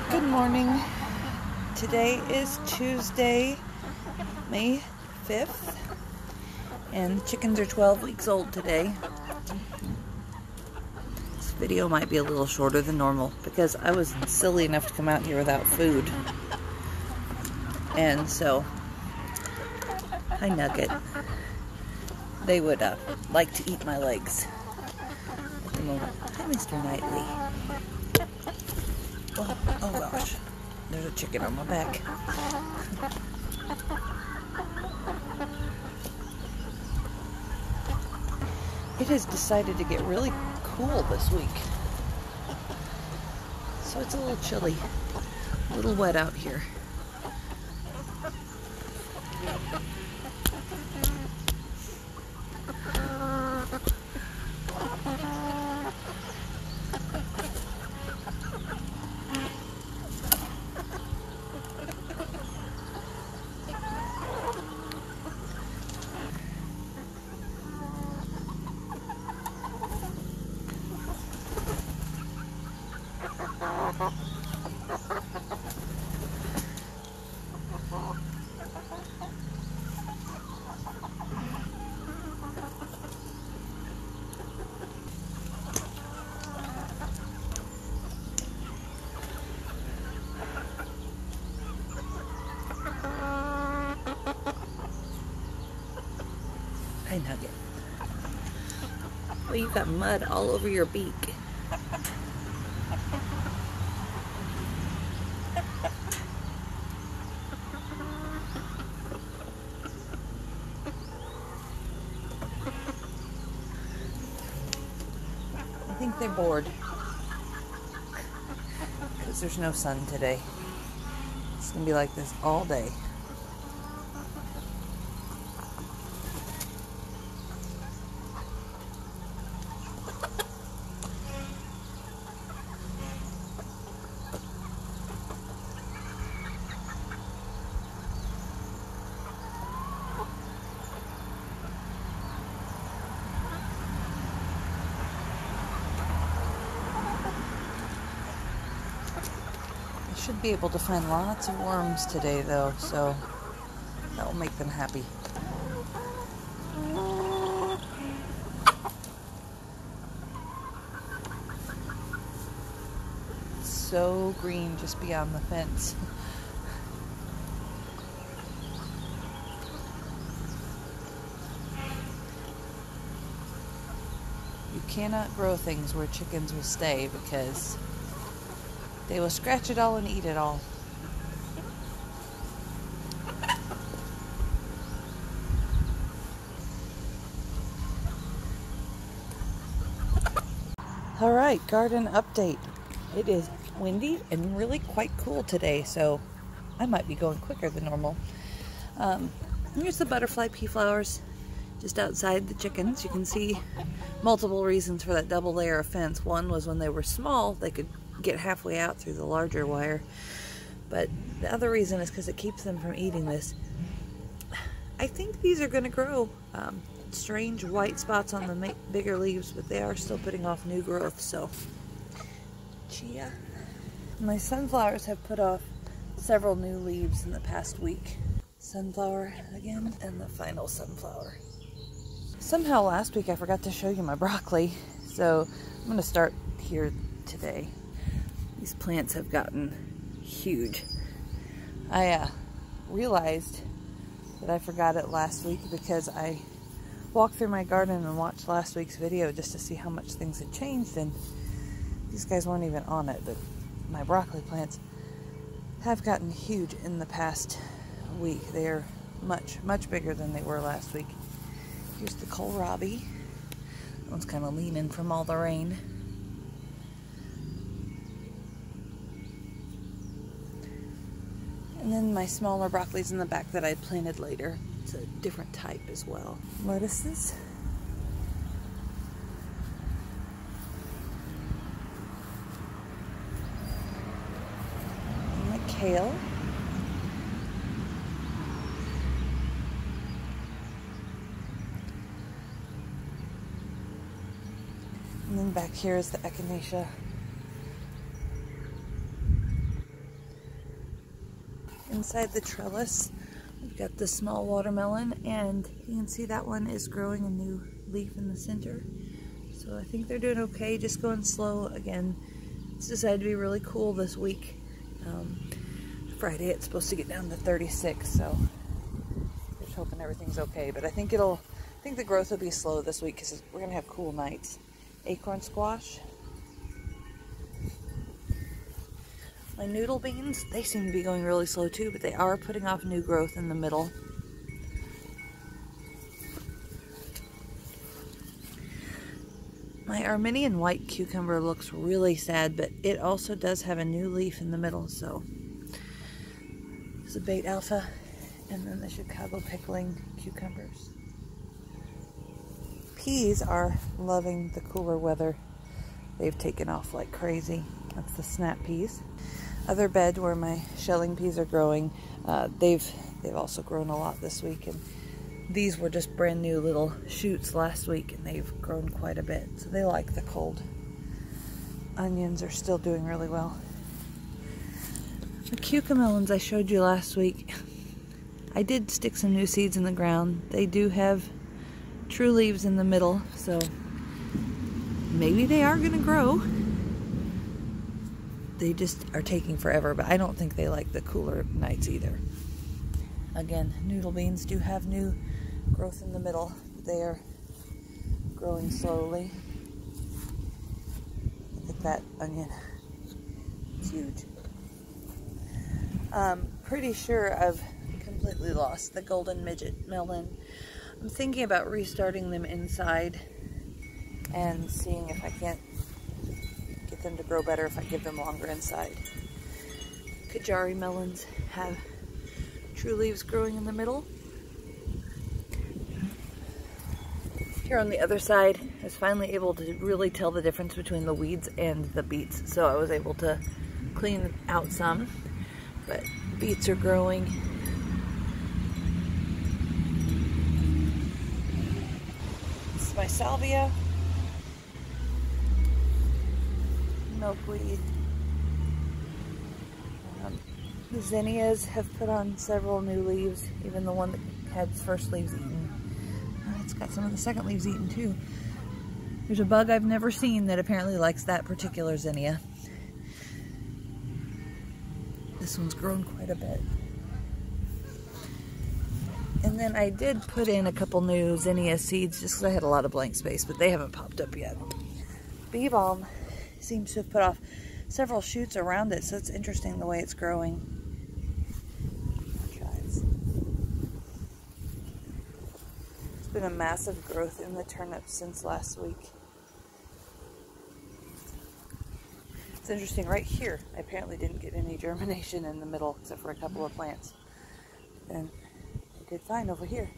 Good morning. Today is Tuesday, May 5th, and the chickens are 12 weeks old today. This video might be a little shorter than normal because I was silly enough to come out here without food. And so, hi Nugget. They would like to eat my legs at the moment. Hi Mr. Knightley. Oh gosh, there's a chicken on my back. It has decided to get really cool this week. So it's a little chilly, a little wet out here. Hi Nugget. Well, you got mud all over your beak. I think they're bored because there's no sun today. It's gonna be like this all day. Should be able to find lots of worms today though, so that will make them happy. So green just beyond the fence. You cannot grow things where chickens will stay because they will scratch it all and eat it all. Alright, garden update. It is windy and really quite cool today, so I might be going quicker than normal. Here's the butterfly pea flowers just outside the chickens. You can see multiple reasons for that double layer of fence. One was when they were small, they could get halfway out through the larger wire, but the other reason is because it keeps them from eating this. I think these are going to grow. Strange white spots on the bigger leaves, but they are still putting off new growth, so chia. My sunflowers have put off several new leaves in the past week. Sunflower again, and the final sunflower. Somehow last week I forgot to show you my broccoli, so I'm going to start here today. These plants have gotten huge. I realized that I forgot it last week because I walked through my garden and watched last week's video just to see how much things had changed, and these guys weren't even on it, but my broccoli plants have gotten huge in the past week. They're much bigger than they were last week. Here's the kohlrabi. That one's kind of leaning from all the rain. And then my smaller broccolis in the back that I planted later. It's a different type as well. Lettuces. And the kale. And then back here is the echinacea. inside the trellis. We've got the small watermelon, and you can see that one is growing a new leaf in the center. So I think they're doing okay, just going slow again. It's decided to be really cool this week. Friday it's supposed to get down to 36, so just hoping everything's okay. But I think the growth will be slow this week because we're gonna have cool nights. Acorn squash. My noodle beans, they seem to be going really slow too, but they are putting off new growth in the middle. My Armenian white cucumber looks really sad, but it also does have a new leaf in the middle, so there's a Bait Alpha, and then the Chicago pickling cucumbers. Peas are loving the cooler weather. They've taken off like crazy. That's the snap peas. Other bed where my shelling peas are growing, they've also grown a lot this week, and these were just brand new little shoots last week, and they've grown quite a bit, so they like the cold. Onions are still doing really well. The cucamelons I showed you last week, I did stick some new seeds in the ground. They do have true leaves in the middle, so maybe they are going to grow. They just are taking forever, but I don't think they like the cooler nights either. Again, noodle beans do have new growth in the middle. They are growing slowly. Look at that onion. It's huge. Pretty sure I've completely lost the golden midget melon. I'm thinking about restarting them inside and seeing if I can't get them to grow better if I give them longer inside. Kajari melons have true leaves growing in the middle. Here on the other side, I was finally able to really tell the difference between the weeds and the beets, so I was able to clean out some, but beets are growing. This is my salvia. Milkweed. The zinnias have put on several new leaves, even the one that had its first leaves eaten. It's got some of the second leaves eaten too. There's a bug I've never seen that apparently likes that particular zinnia. This one's grown quite a bit. And then I did put in a couple new zinnia seeds just because I had a lot of blank space, but they haven't popped up yet. Bee balm seems to have put off several shoots around it, so it's interesting the way it's growing. There's been a massive growth in the turnips since last week. It's interesting, right here, I apparently didn't get any germination in the middle except for a couple of plants. And I did fine over here.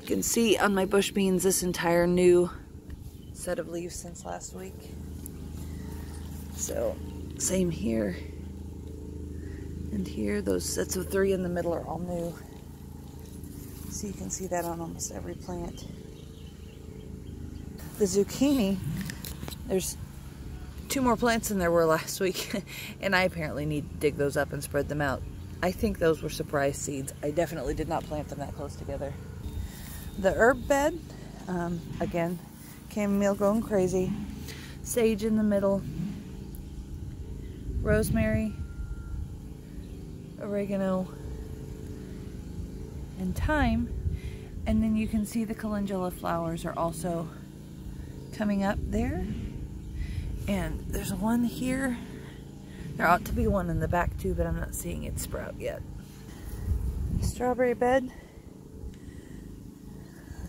You can see on my bush beans this entire new set of leaves since last week. So, same here. And here, those sets of 3 in the middle are all new. So you can see that on almost every plant. The zucchini, there's 2 more plants than there were last week, and I apparently need to dig those up and spread them out. I think those were surprise seeds. I definitely did not plant them that close together. The herb bed, again, chamomile going crazy. Sage in the middle. Rosemary, oregano, and thyme. And then you can see the calendula flowers are also coming up there. And there's one here. There ought to be one in the back too, but I'm not seeing it sprout yet. Strawberry bed.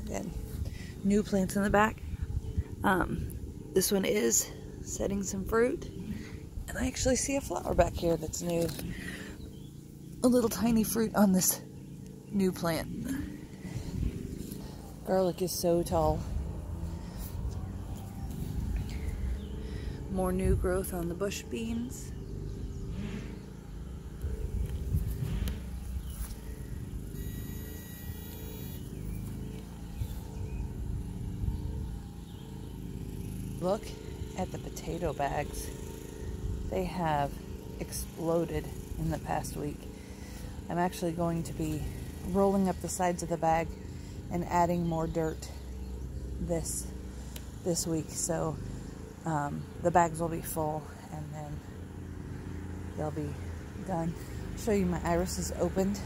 Again, new plants in the back. This one is setting some fruit. And I actually see a flower back here that's new. A little tiny fruit on this new plant. Garlic is so tall. More new growth on the bush beans. Look at the potato bags. They have exploded in the past week. I'm actually going to be rolling up the sides of the bag and adding more dirt this week, so the bags will be full and then they'll be done. I'll show you my irises opened.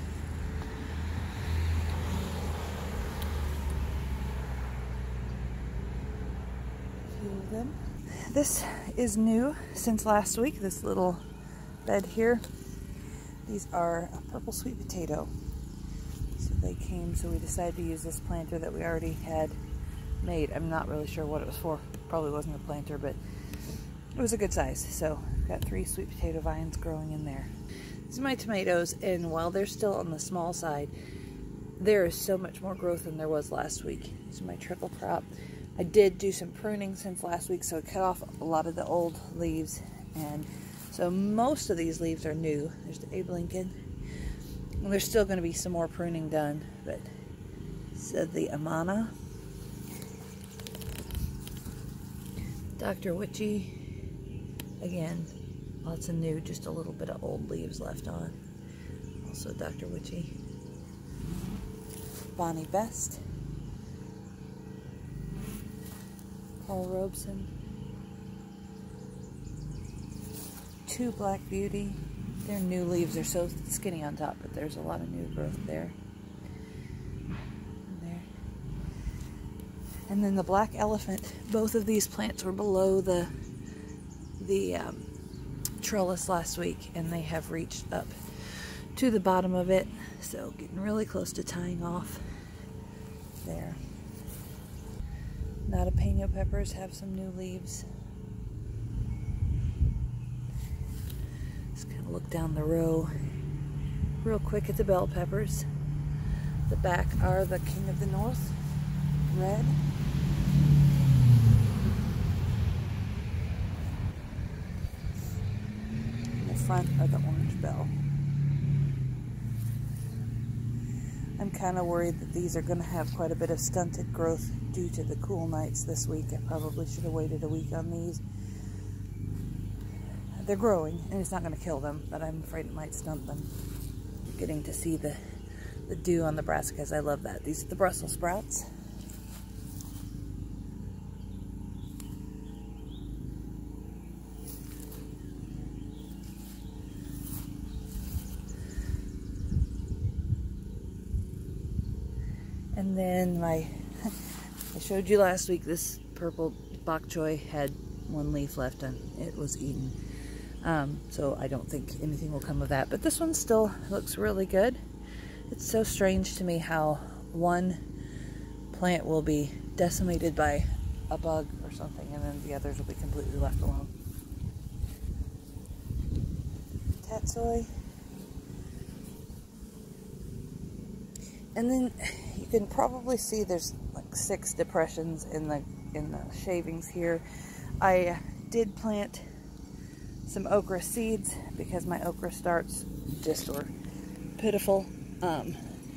A few of them. This is new since last week, this little bed here. These are a purple sweet potato. So they came, so we decided to use this planter that we already had made. I'm not really sure what it was for. Probably wasn't a planter, but it was a good size. So I've got 3 sweet potato vines growing in there. These are my tomatoes, and while they're still on the small side, there is so much more growth than there was last week. These are my triple crop. I did do some pruning since last week, so I cut off a lot of the old leaves, and so most of these leaves are new. There's the Abe Lincoln. And there's still going to be some more pruning done, but so the Amana, Dr. Witchy, again, lots of new, just a little bit of old leaves left on. Also Dr. Witchy, Bonnie Best, Paul Robeson, 2 Black Beauty. Their new leaves are so skinny on top, but there's a lot of new growth there. And then the Black Elephant. Both of these plants were below the trellis last week, and they have reached up to the bottom of it, so getting really close to tying off there. Jalapeno peppers have some new leaves. Just kind of look down the row real quick at the bell peppers. The back are the King of the North, red. In the front are the orange bell. I'm kind of worried that these are going to have quite a bit of stunted growth due to the cool nights this week. I probably should have waited a week on these. They're growing, and it's not going to kill them, but I'm afraid it might stunt them. Getting to see the dew on the brassicas, I love that. These are the Brussels sprouts. And then I showed you last week, this purple bok choy had 1 leaf left and it was eaten. So I don't think anything will come of that. But this one still looks really good. It's so strange to me how one plant will be decimated by a bug or something, and then the others will be completely left alone. Tatsoi. And then you can probably see there's like 6 depressions in the shavings here. I did plant some okra seeds because my okra starts just were pitiful.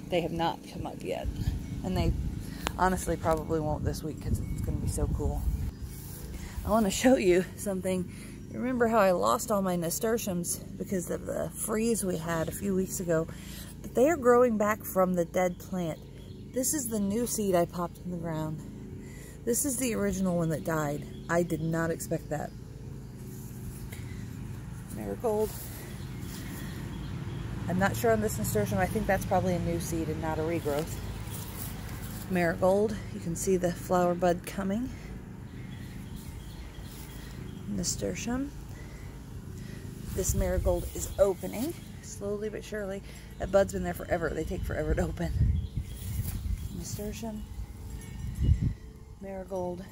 They have not come up yet, and they honestly probably won't this week because it's going to be so cool. I want to show you something. Remember how I lost all my nasturtiums because of the freeze we had a few weeks ago? But they are growing back from the dead plant. This is the new seed I popped in the ground. This is the original one that died. I did not expect that. Marigold. I'm not sure on this nasturtium. I think that's probably a new seed and not a regrowth. Marigold. You can see the flower bud coming. Nasturtium. This marigold is opening slowly but surely. That bud's been there forever. They take forever to open. Nasturtium. Marigold.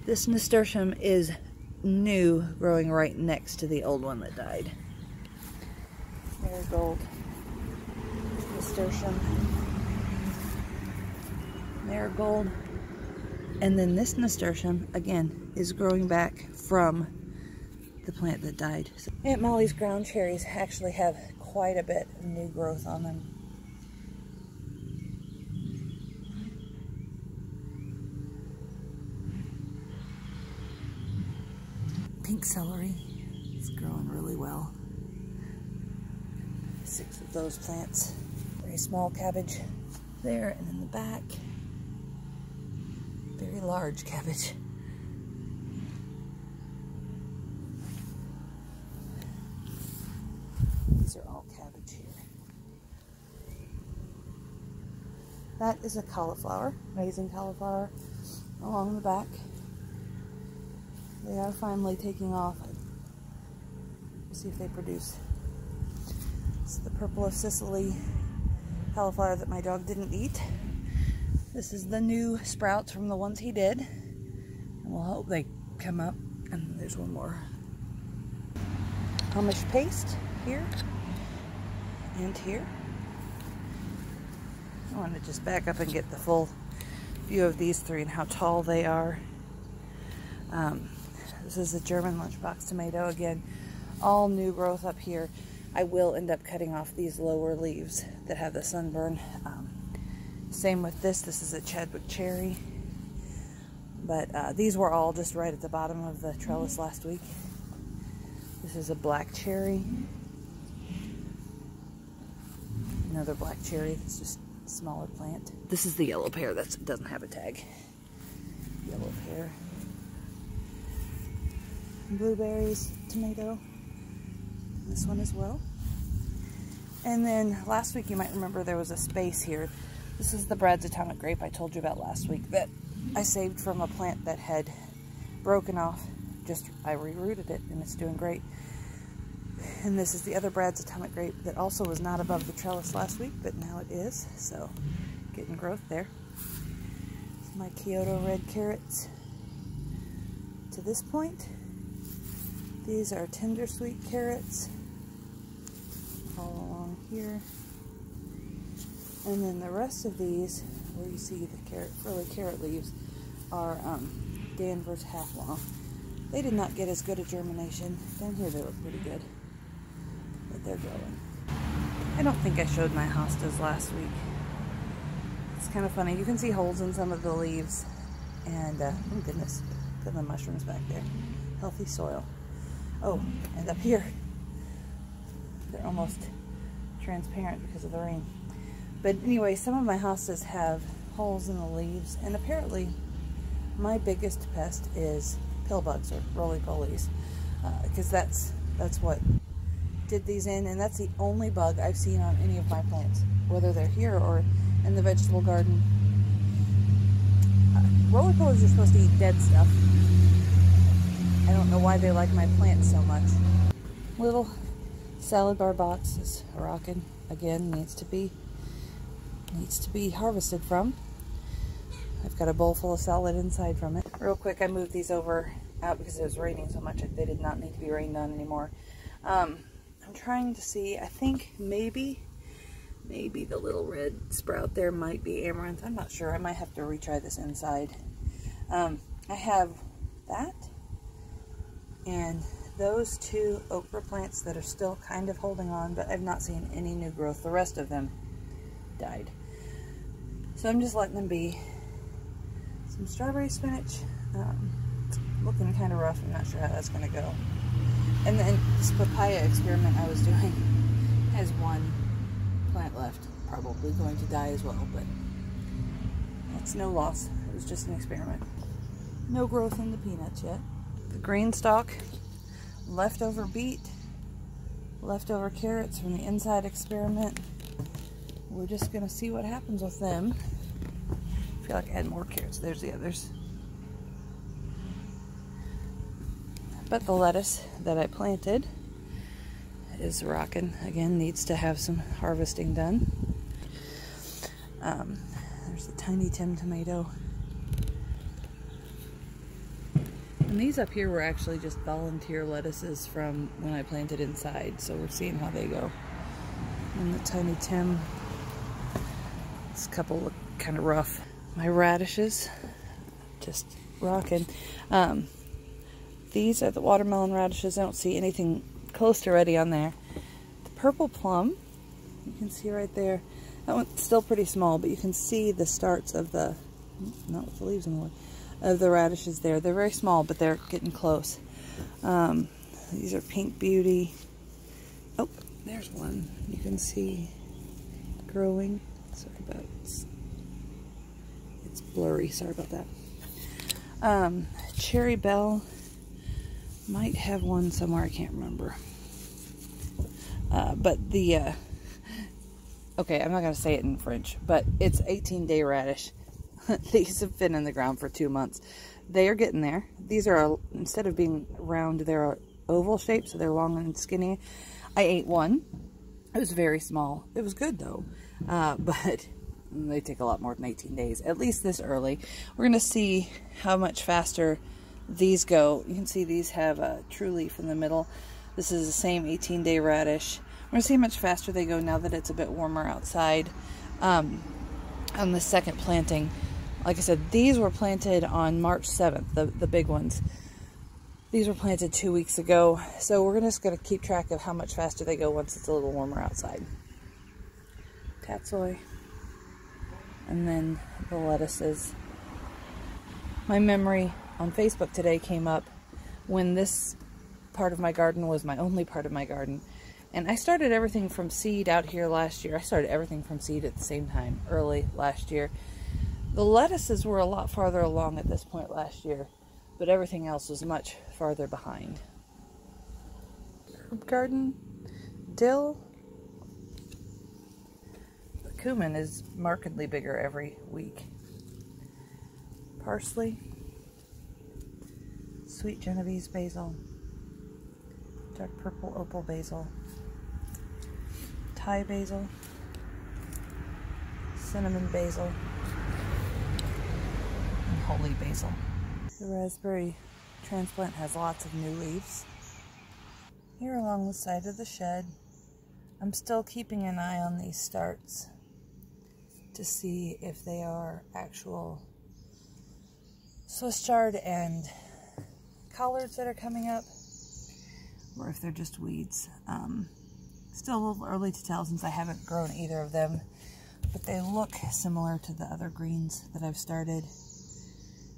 This nasturtium is new, growing right next to the old one that died. Marigold. Nasturtium. Marigold. And then this nasturtium, again, is growing back from the plant that died. So Aunt Molly's ground cherries actually have quite a bit of new growth on them. Pink celery is growing really well. 6 of those plants. Very small cabbage there, and in the back, very large cabbage. These are all cabbage here. That is a cauliflower, amazing cauliflower along the back. They are finally taking off. Let's see if they produce. It's the purple of Sicily cauliflower that my dog didn't eat. This is the new sprouts from the ones he did. And we'll hope they come up. And there's one more. Amish paste here and here. I want to just back up and get the full view of these 3 and how tall they are. This is a German lunchbox tomato. Again, all new growth up here. I will end up cutting off these lower leaves that have the sunburn. Same with this. This is a Chadwick cherry. But these were all just right at the bottom of the trellis last week. This is a black cherry. Another black cherry that's just a smaller plant. This is the yellow pear that doesn't have a tag. Yellow pear. Blueberries, tomato. This one as well. And then last week, you might remember there was a space here. This is the Brad's Atomic Grape I told you about last week that I saved from a plant that had broken off. I rerooted it and it's doing great. And this is the other Brad's Atomic Grape that also was not above the trellis last week, but now it is. So getting growth there. My Kyoto red carrots to this point. These are tender sweet carrots all along here. And then the rest of these, where you see the early carrot leaves, are Danvers half-long. They did not get as good a germination. Down here they look pretty good, but they're growing. I don't think I showed my hostas last week. It's kind of funny. You can see holes in some of the leaves. And, oh goodness, put the mushrooms back there. Healthy soil. Oh, and up here, they're almost transparent because of the rain. But anyway, some of my hostas have holes in the leaves, and apparently my biggest pest is pill bugs or roly-polies, because that's what did these in, and that's the only bug I've seen on any of my plants, whether they're here or in the vegetable garden. Roly-polies are supposed to eat dead stuff. I don't know why they like my plants so much. Little salad bar box is rocking. Again, needs to be harvested from. I've got a bowl full of salad inside from it. Real quick, I moved these out because it was raining so much. They did not need to be rained on anymore. I'm trying to see, I think maybe the little red sprout there might be amaranth. I'm not sure. I might have to retry this inside. I have that and those 2 okra plants that are still kind of holding on, but I've not seen any new growth. The rest of them died. So I'm just letting them be. Some strawberry spinach. Looking kind of rough. I'm not sure how that's going to go. And then this papaya experiment I was doing has 1 plant left. Probably going to die as well, but that's no loss. It was just an experiment. No growth in the peanuts yet. The green stalk, leftover beet, leftover carrots from the inside experiment. We're just going to see what happens with them. I feel like I had more carrots. There's the others. But the lettuce that I planted is rocking. Again, needs to have some harvesting done. There's the Tiny Tim tomato. And these up here were actually just volunteer lettuces from when I planted inside, so we're seeing how they go. And the Tiny Tim, this couple look kind of rough. My radishes, just rocking. These are the watermelon radishes. I don't see anything close to ready on there. The purple plum, you can see right there. That one's still pretty small, but you can see the starts of the, not with the leaves in the way, of the radishes there. They're very small, but they're getting close. These are Pink Beauty. Oh, There's one you can see growing. Sorry about it's blurry. Sorry about that. Cherry Belle might have one somewhere. I can't remember. But the okay, I'm not gonna say it in French, but it's 18-day radish. These have been in the ground for 2 months. They are getting there. These are, instead of being round, they're oval shaped, so they're long and skinny. I ate one. It was very small. It was good though, but they take a lot more than 18 days, at least this early. We're gonna see how much faster these go. You can see these have a true leaf in the middle. This is the same 18-day radish. We're gonna see how much faster they go now that it's a bit warmer outside. On the second planting, like I said, these were planted on March 7th, the big ones. These were planted 2 weeks ago, so we're just going to keep track of how much faster they go once it's a little warmer outside. Tatsoi. And then the lettuces. My memory on Facebook today came up when this part of my garden was my only part of my garden. And I started everything from seed out here last year. I started everything from seed at the same time, early last year. The lettuces were a lot farther along at this point last year, but everything else was much farther behind. Herb garden, dill. The cumin is markedly bigger every week. Parsley, sweet Genovese basil, dark purple opal basil, Thai basil, cinnamon basil, and holy basil. The raspberry transplant has lots of new leaves. Here along the side of the shed, I'm still keeping an eye on these starts to see if they are actual Swiss chard and collards that are coming up, or if they're just weeds. Still a little early to tell since I haven't grown either of them, but they look similar to the other greens that I've started,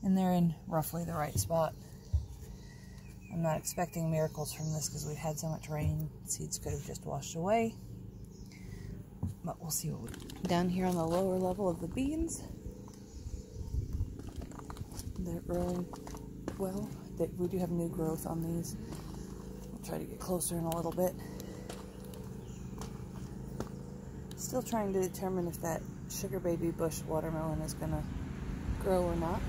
and they're in roughly the right spot. I'm not expecting miracles from this because we've had so much rain. Seeds could have just washed away, but we'll see what we do. Down here on the lower level of the beans, they're growing well. We do have new growth on these. I'll try to get closer in a little bit. Still trying to determine if that sugar baby bush watermelon is going to grow or not.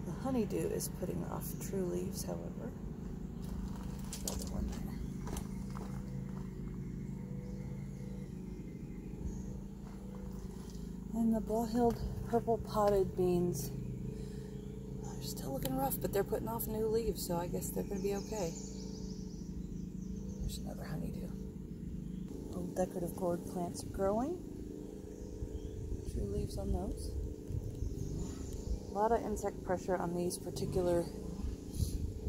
The honeydew is putting off true leaves, however. Another one there. And the Blahilde purple potted beans, they're still looking rough, but they're putting off new leaves, so I guess they're going to be okay. There's another honeydew. Little decorative gourd plants growing. True leaves on those. A lot of insect pressure on these particular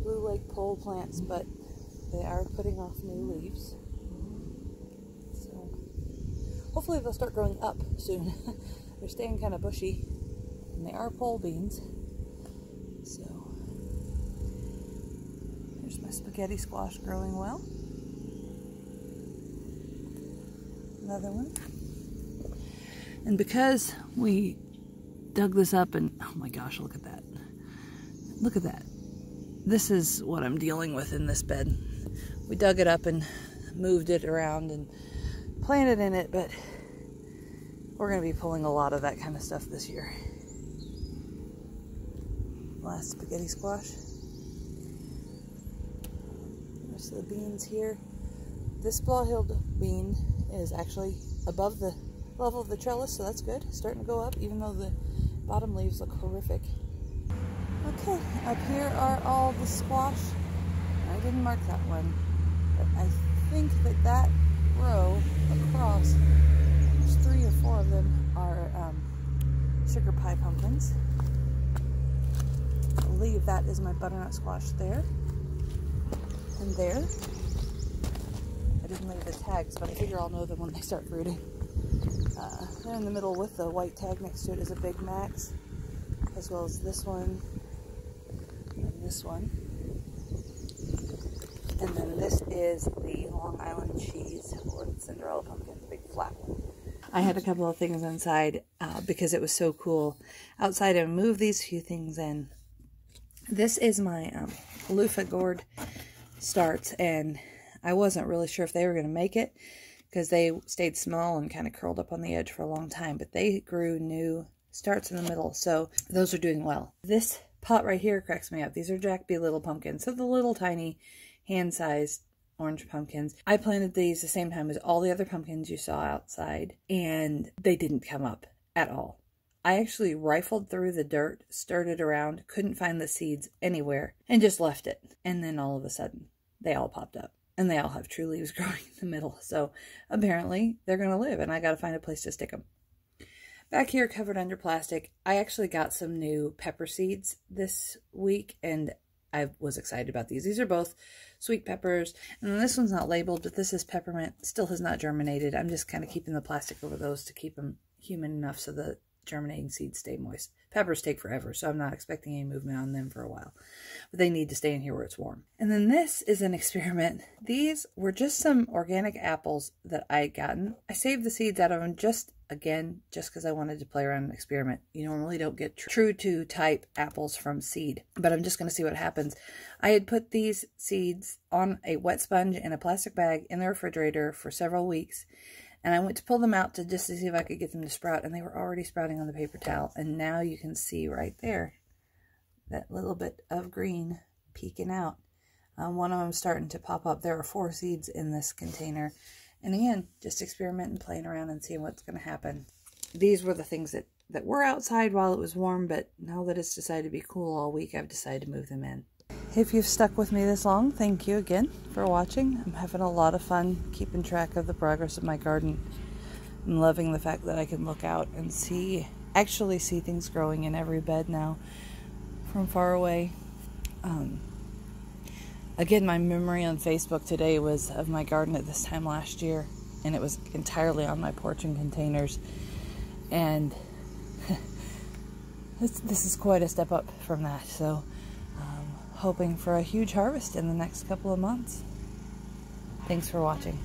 Blue Lake pole plants, but they are putting off new leaves. So hopefully they'll start growing up soon. They're staying kind of bushy, and they are pole beans. So there's my spaghetti squash growing well. Another one. And because we dug this up and, oh my gosh, look at that. Look at that. This is what I'm dealing with in this bed. We dug it up and moved it around and planted in it, but we're going to be pulling a lot of that kind of stuff this year. Last spaghetti squash. The rest of the beans here. This Blahilde bean is actually above the level of the trellis, so that's good. It's starting to go up, even though the bottom leaves look horrific. Okay, up here are all the squash. I didn't mark that one, but I think that row across, there's 3 or 4 of them are sugar pie pumpkins. I believe that is my butternut squash there. And there. I didn't leave the tags, but I figure I'll know them when they start fruiting. There in the middle with the white tag next to it is a Big Max, as well as this one. this one. And then this is the Long Island cheese, or the Cinderella pumpkin, the big flat one. I had a couple of things inside because it was so cool. Outside, I moved these few things in. This is my loofah gourd starts, and I wasn't really sure if they were going to make it because they stayed small and kind of curled up on the edge for a long time, but they grew new starts in the middle, so those are doing well. This pot right here cracks me up. These are Jack B. Little pumpkins, so the little tiny hand-sized orange pumpkins. I planted these the same time as all the other pumpkins you saw outside, and they didn't come up at all. I actually rifled through the dirt, stirred it around, couldn't find the seeds anywhere, and just left it. And then all of a sudden, they all popped up. And they all have true leaves growing in the middle. So apparently, they're going to live, and I got to find a place to stick them. Back here, covered under plastic, I actually got some new pepper seeds this week, and I was excited about these. These are both sweet peppers, and this one's not labeled, but this is peppermint. Still has not germinated. I'm just kind of keeping the plastic over those to keep them humid enough so the germinating seeds stay moist. Peppers take forever, so I'm not expecting any movement on them for a while. But they need to stay in here where it's warm. And then this is an experiment. These were just some organic apples that I had gotten. I saved the seeds out of them just because I wanted to play around and experiment. You normally don't get true to type apples from seed, but I'm just going to see what happens. I had put these seeds on a wet sponge in a plastic bag in the refrigerator for several weeks, and I went to pull them out just to see if I could get them to sprout, and they were already sprouting on the paper towel. And now you can see right there that little bit of green peeking out. One of them starting to pop up. There are 4 seeds in this container. And again, just experimenting, playing around, and seeing what's going to happen. These were the things that were outside while it was warm, but now that it's decided to be cool all week, I've decided to move them in. If you've stuck with me this long, thank you again for watching. I'm having a lot of fun keeping track of the progress of my garden. I'm loving the fact that I can look out and actually see things growing in every bed now from far away. Again, my memory on Facebook today was of my garden at this time last year, and it was entirely on my porch in containers. And this is quite a step up from that, so hoping for a huge harvest in the next couple of months. Thanks for watching.